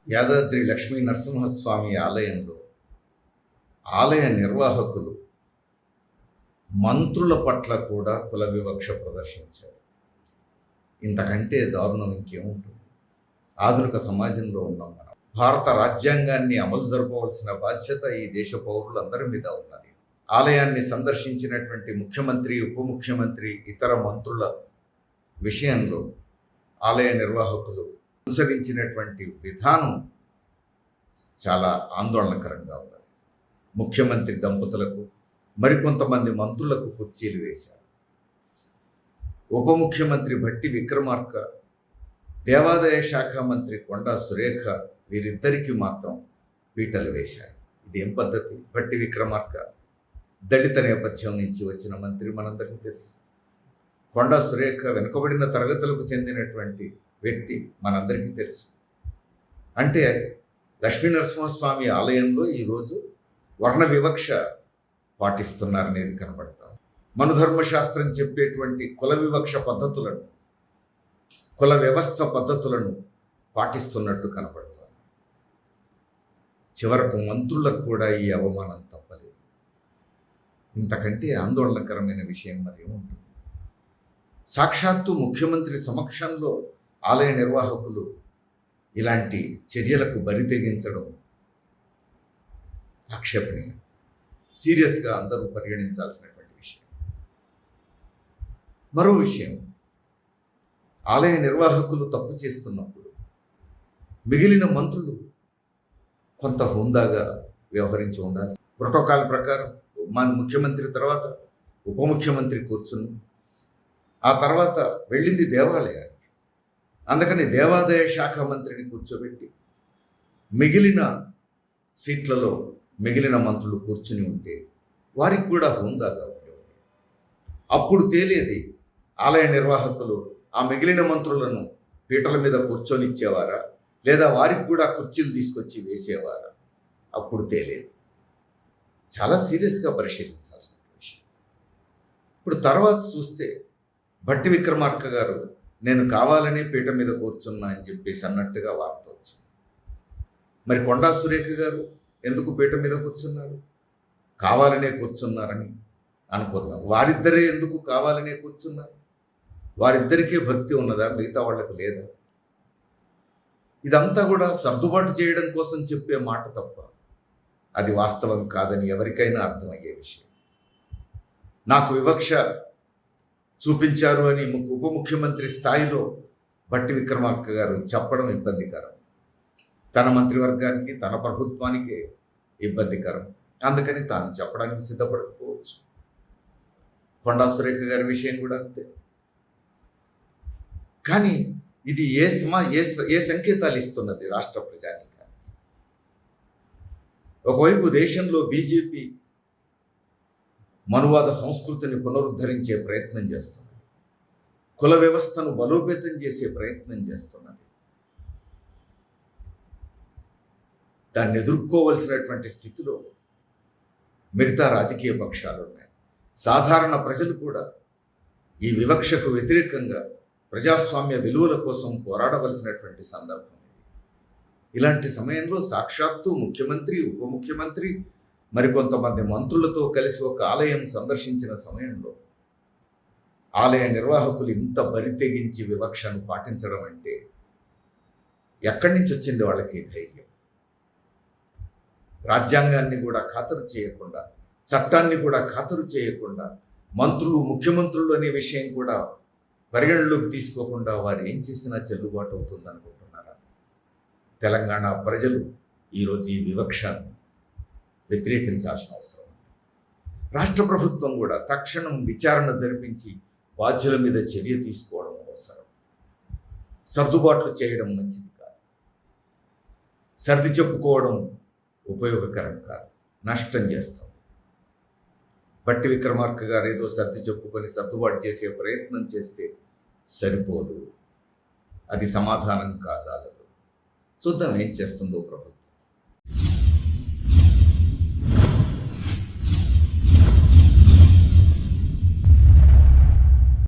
యాదాద్రి లక్ష్మీ నరసింహస్వామి ఆలయంలో ఆలయ నిర్వాహకులు మంత్రుల పట్ల కూడా కుల వివక్ష ప్రదర్శించారు. ఇంతకంటే దారుణం ఇంకేముంటుంది? ఆధునిక సమాజంలో ఉన్నాం మనం. భారత రాజ్యాంగాన్ని అమలు జరపవలసిన బాధ్యత ఈ దేశ పౌరులందరి మీద ఉన్నది. ఆలయాన్ని సందర్శించినటువంటి ముఖ్యమంత్రి, ఉప ముఖ్యమంత్రి, ఇతర మంత్రుల విషయంలో ఆలయ నిర్వాహకులు అనుసరించినటువంటి విధానం చాలా ఆందోళనకరంగా ఉన్నది. ముఖ్యమంత్రి దంపతులకు, మరికొంతమంది మంత్రులకు కుర్చీలు వేశారు. ఉప ముఖ్యమంత్రి భట్టి విక్రమార్క, దేవాదాయ శాఖ మంత్రి కొండా సురేఖ వీరిద్దరికీ మాత్రం పీటలు వేశారు. ఇదేం పద్ధతి? భట్టి విక్రమార్క దళిత నేపథ్యం నుంచి వచ్చిన మంత్రి, మనందరికీ తెలుసు. కొండా సురేఖ వెనుకబడిన తరగతులకు చెందినటువంటి వ్యక్తి, మనందరికీ తెలుసు. అంటే లక్ష్మీ నరసింహస్వామి ఆలయంలో ఈరోజు వర్ణ వివక్ష పాటిస్తున్నారనేది కనబడతాం. మనుధర్మశాస్త్రం చెప్పేటువంటి కుల వివక్ష పద్ధతులను, కుల వ్యవస్థ పద్ధతులను పాటిస్తున్నట్టు కనబడుతోంది. చివరకు మంత్రులకు కూడా ఈ అవమానం తప్పలేదు. ఇంతకంటే ఆందోళనకరమైన విషయం మరి ఏముంటుంది? సాక్షాత్తు ముఖ్యమంత్రి సమక్షంలో ఆలయ నిర్వాహకులు ఇలాంటి చర్యలకు బరి తెగించడం ఆక్షేపణీయం. సీరియస్గా అందరూ పరిగణించాల్సినటువంటి విషయం. మరో విషయం, ఆలయ నిర్వాహకులు తప్పు చేస్తున్నప్పుడు మిగిలిన మంత్రులు కొంత హుందాగా వ్యవహరించి ఉండాలి. ప్రోటోకాల్ ప్రకారం మన ముఖ్యమంత్రి తర్వాత ఉప ముఖ్యమంత్రి కూర్చుని, ఆ తర్వాత వెళ్ళింది దేవాలయానికి. అందుకని దేవాదాయ శాఖ మంత్రిని కూర్చోబెట్టి మిగిలిన సీట్లలో మిగిలిన మంత్రులు కూర్చుని ఉంటే వారికి కూడా హుందాగా ఉండేవారు. అప్పుడు తేలేది ఆలయ నిర్వాహకులు ఆ మిగిలిన మంత్రులను పీటల మీద కూర్చొనిచ్చేవారా, లేదా వారికి కూడా కుర్చీలు తీసుకొచ్చి వేసేవారా? అప్పుడు తేలేదు. చాలా సీరియస్గా పరిశీలించాల్సిన విషయం. ఇప్పుడు తర్వాత చూస్తే భట్టి విక్రమార్క గారు నేను కావాలనే పీట మీద కూర్చున్నా అని చెప్పేసి అన్నట్టుగా వార్త వచ్చింది. మరి కొండా సురేఖ గారు ఎందుకు పీట మీద కూర్చున్నారు? కావాలనే కూర్చున్నారని అనుకుందాం. వారిద్దరే ఎందుకు కావాలనే కూర్చున్నారు? వారిద్దరికీ భక్తి ఉన్నదా? మిగతా వాళ్లకు లేదా? ఇదంతా కూడా సర్దుబాటు చేయడం కోసం చెప్పే మాట తప్ప అది వాస్తవం కాదని ఎవరికైనా అర్థమయ్యే విషయం. నాకు వివక్ష చూపించారు అని ఉప ముఖ్యమంత్రి స్థాయిలో భట్టి విక్రమార్క గారు చెప్పడం ఇబ్బందికరం. తన మంత్రివర్గానికి, తన ప్రభుత్వానికి ఇబ్బందికరం. అందుకని తాను చెప్పడానికి సిద్ధపడకపోవచ్చు. కొండా సురేఖ గారి విషయం కూడా అంతే. కానీ ఇది ఏ సంకేతాలు ఇస్తున్నది రాష్ట్ర ప్రజానీకానికి? ఒకవైపు దేశంలో బీజేపీ మనువాద సంస్కృతిని పునరుద్ధరించే ప్రయత్నం చేస్తున్నది, కుల వ్యవస్థను బలోపేతం చేసే ప్రయత్నం చేస్తున్నది. దాన్ని ఎదుర్కోవలసినటువంటి స్థితిలో మిగతా రాజకీయ పక్షాలు ఉన్నాయి. సాధారణ ప్రజలు కూడా ఈ వివక్షకు వ్యతిరేకంగా ప్రజాస్వామ్య విలువల కోసం పోరాడవలసినటువంటి సందర్భం ఇది. ఇలాంటి సమయంలో సాక్షాత్తు ముఖ్యమంత్రి, ఉప ముఖ్యమంత్రి, మరికొంతమంది మంత్రులతో కలిసి ఒక ఆలయం సందర్శించిన సమయంలో ఆలయ నిర్వాహకులు ఇంత బరి తెగించి వివక్షను పాటించడం అంటే ఎక్కడి నుంచి వచ్చింది వాళ్ళకి ధైర్యం? రాజ్యాంగాన్ని కూడా ఖాతరు చేయకుండా, చట్టాన్ని కూడా ఖాతరు చేయకుండా, మంత్రులు, ముఖ్యమంత్రులు అనే విషయం కూడా పరిగణలోకి తీసుకోకుండా వారు ఏం చేసినా చెల్లుబాటు అవుతుంది అనుకుంటున్నారా? తెలంగాణ ప్రజలు ఈరోజు ఈ వివక్షను వ్యతిరేకించాల్సిన అవసరం ఉంది. రాష్ట్ర ప్రభుత్వం కూడా తక్షణం విచారణ జరిపించి బాధ్యుల మీద చర్య తీసుకోవడం అవసరం. సర్దుబాట్లు చేయడం మంచిది కాదు. సర్ది చెప్పుకోవడం ఉపయోగకరం కాదు, నష్టం చేస్తుంది. భట్టి విక్రమార్క గారు ఏదో సర్ది చెప్పుకొని సర్దుబాటు చేసే ప్రయత్నం చేస్తే సరిపోదు. అది సమాధానం కాసాలదు. చూద్దాం ఏం చేస్తుందో ప్రభుత్వం.